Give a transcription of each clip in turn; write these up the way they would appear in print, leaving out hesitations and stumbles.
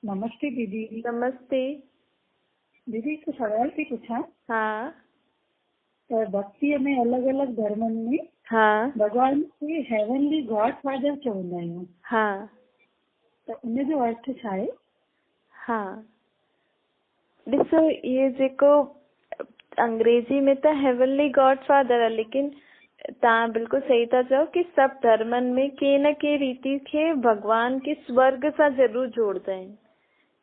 नमस्ते दीदी। नमस्ते। दीदी हिकु सवाल थी पुछां। हाँ त भक्तीअ में अलॻि अलॻि धर्मनि में हाँ भॻवान खे हेवनली गॉड फादर चवंदा आहियूं, हाँ त उन जो अर्थ छा आहे? हाँ ॾिसो, इहे जेको अंग्रेजी में त हेवनली गॉड फादर आहे, लेकिन तव्हां बिल्कुलु सही था चओ कि सभु धर्मनि में के न के रीति खे भॻवान खे स्वर्ग सां ज़रूरु जोड़दा आहिनि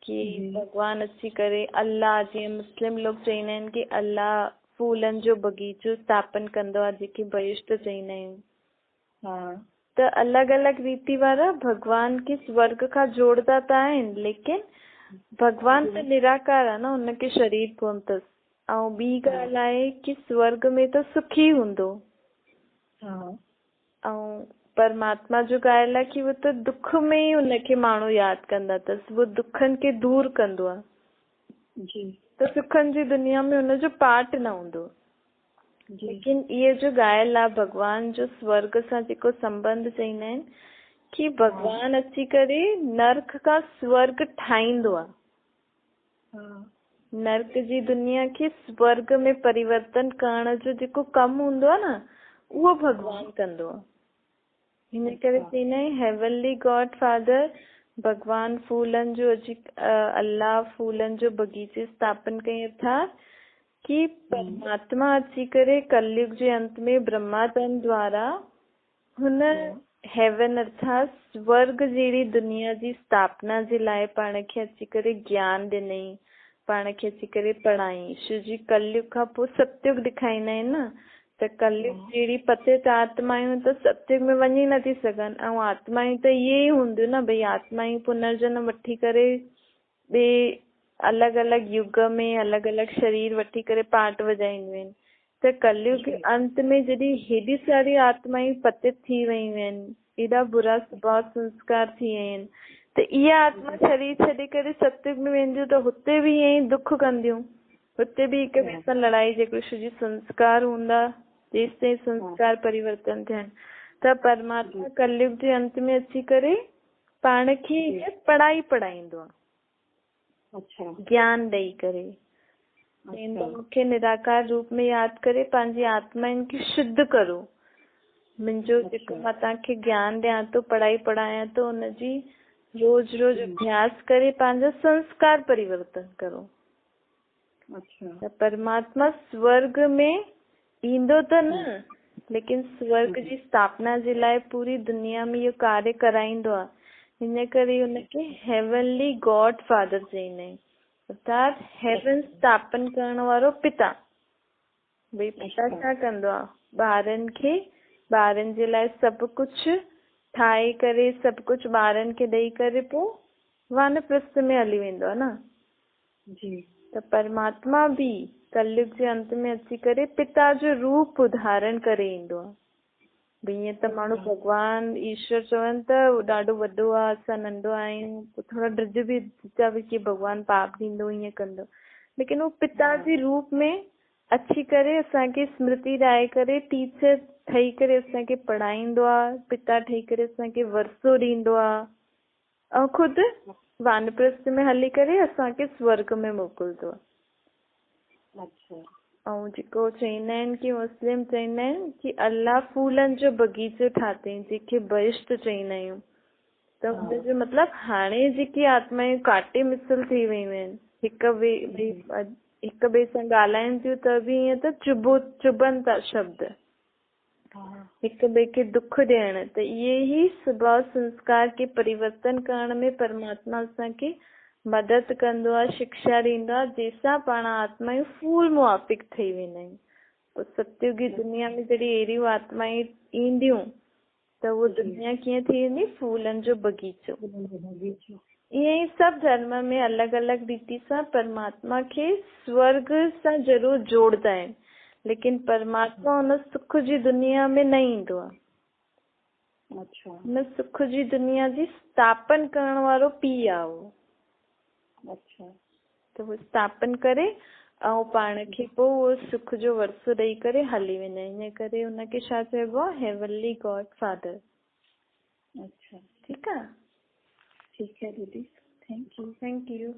कि भॻवान अची करे अल्लाह, जीअं मुस्लिम लोग चईंदा आहिनि कि अल्लाह फूलनि जो बगीचो स्थापन कंदो आहे, जेके बहिश्त चईंदा आहियूं। हाँ, त त अलॻि अलॻि रीति वारा भॻवान खे स्वर्ग खां जोड़दा त आहिनि, लेकिन भॻवान त निराकार आहे न, हुनखे शरीर कोन अथसि। ऐं ॿी ॻाल्हि आहे कि स्वर्ग में त सुख ई हूंदो। हाँ, ऐं परमात्मा जो ॻाल्हि आहे कि वो त दुख में ई हुनखे माण्हू यादि कंदा अथसि, वो दुखनि खे दूर कंदो आहे। जी त सुखनि जी दुनिया में हुनजो पार्ट न हूंदो। जी। लेकिन इहे जो ॻाल्हि आहे भॻवान जो स्वर्ग सां जेको संबंध चईंदा आहिनि कि भॻवान अची करे नर्क खां स्वर्ग ठाहींदो आहे। हाँ, नर्क जी दुनिया खे स्वर्ग में परिवर्तन करण जो जेको कमु हूंदो आहे न, उहो भॻवान कंदो आहे। हिन करे चईंदा आहिनि हेवनली गॉड फादर भॻवान फूलनि जो अची अल्लाह फूलनि जो बगीचे स्थापन कई अर्थात कि परमात्मा अची करे कलयुग जे अंत में ब्रह्मातन द्वारा हुन हेवन अर्थात स्वर्ग जहिड़ी दुनिया जी स्थापना जे लाइ पाण खे अची करे ज्ञान ॾिनई, पाण खे अची करे पढ़ाई। शिव जी कलयुग खां पोइ सतयुग ॾेखारींदा आहिनि न, त कलयुग जहिड़ी पतित आत्मायूं त सतयुग में वञी नथी सघनि, ऐं आत्मायूं त इहे ई हूंदियूं न भई, आत्मायूं पुनर्जन्म वठी करे ॿिए अलॻि अलॻि युग में अलॻि अलॻि शरीर वठी करे पार्ट वॼाईंदियूं आहिनि। त कलयुग के अंत में जॾहिं हेॾी सारी आत्मायूं पतित थी वयूं आहिनि, एॾा बुरा स्वभाव संस्कार थी विया आहिनि, त इहा आत्मा शरीर छॾे करे सतयुग में वेंदियूं त हुते बि ईअं ई दुख कंदियूं, हुते बि हिक ॿिए सां लड़ाई झगड़ो। जी संस्कार हूंदा जेसि ताईं संस्कार परिवर्तन थियनि, त परमात्मा कलयुग जे अंत में अची करे पाण खे पढ़ाई पढ़ाईंदो आहे। अच्छा, ज्ञान ॾेई करे मूंखे निराकार रूप में यादि करे पंहिंजी आत्माउनि खे शुद्ध करो। मुंहिंजो जेको मां तव्हांखे ज्ञान ॾियां थो, पढ़ाई पढ़ायां थो, हुनजी रोज रोज अभ्यास करे पंहिंजा संस्कार परिवर्तन करो। अच्छा, त परमात्मा स्वर्ग में ईंदो त न, लेकिन स्वर्ग जी स्थापना जे लाइ पूरी दुनिया में इहो कार्य कराईंदो आहे। हिन करे हुनखे हेवनली गॉड फादर चईंदा आहिनि, अर्थात हेवन स्थापन करण वारो पिता। भई पिता छा कंदो आहे, ॿारनि खे, ॿारनि जे लाइ सभु कुझु ठाहे करे सभु कुझु ॿारनि खे ॾेई करे पोइ वानप्रस्थ में हली वेंदो आहे न। जी। त परमात्मा भी कलयुग जे अंत में अची करे पिता जो रूप धारण करे ईंदो आहे। भई ईअं त माण्हू भॻवान ईश्वर चवनि त ॾाढो वॾो आहे, असां नंढो आहियूं, थोरा ड्रिज बि था कि भॻवान पाप ॾींदो, ईअं कंदो, लेकिन उहो पिता जे रूप में अची करे असांखे स्मृति ॾियाए करे टीचर ठही करे असांखे पढ़ाईंदो आहे, पिता ठही करे असांखे वरसो ॾींदो आहे, ऐं ख़ुदि वानप्रस्थ में हली करे असांखे स्वर्ग में मोकिलंदो आहे। अच्छा। ऐं जेको चईंदा आहिनि कि मुस्लिम चईंदा आहिनि कि अल्लाह फूलनि जो बगीचो ठातईं, जंहिंखे बहिश्त चईंदा आहियूं। त हुनजो मतिलबु हाणे जेकी आत्मायूं काटे मिसल थी वयूं आहिनि, हिक ॿिए सां ॻाल्हाइनि थियूं त बि ईअं त चुभनि था शब्द, हिक ॿिए खे दुख ॾियण, त इहे ई स्वभाव संस्कार के परिवर्तन करण में परमात्मा असांखे मदद कंदो आहे, शिक्षा ॾींदो आहे, जंहिंसां पाण आत्मायूं फूल मुआफ़िक ठही वेंदा आहिनि। पोइ सतयुगी दुनिया में जॾहिं अहिड़ियूं आत्मायूं ईंदियूं त उहो दुनिया कीअं थी वेंदी, फूलनि जो बगीचो। ईअं ई सभु धर्म में अलॻि अलॻि रीति सां परमात्मा खे स्वर्ग सां ज़रूरु जोड़दा आहिनि, लेकिन परमात्मा हुन सुख जी दुनिया में न ईंदो आहे। अच्छा। हुन सुख जी दुनिया जी स्थापन करण वारो पीउ आहे उहो। अच्छा। त उहो स्थापन करे ऐं पाण खे पोइ उहो सुख जो वरसो ॾेई करे हली वेंदा आहिनि। इन करे हुनखे छा चइबो आहे, हेवनली गॉड फादर। अच्छा, ठीकु आहे। ठीक है दीदी। Thank you. Thank you.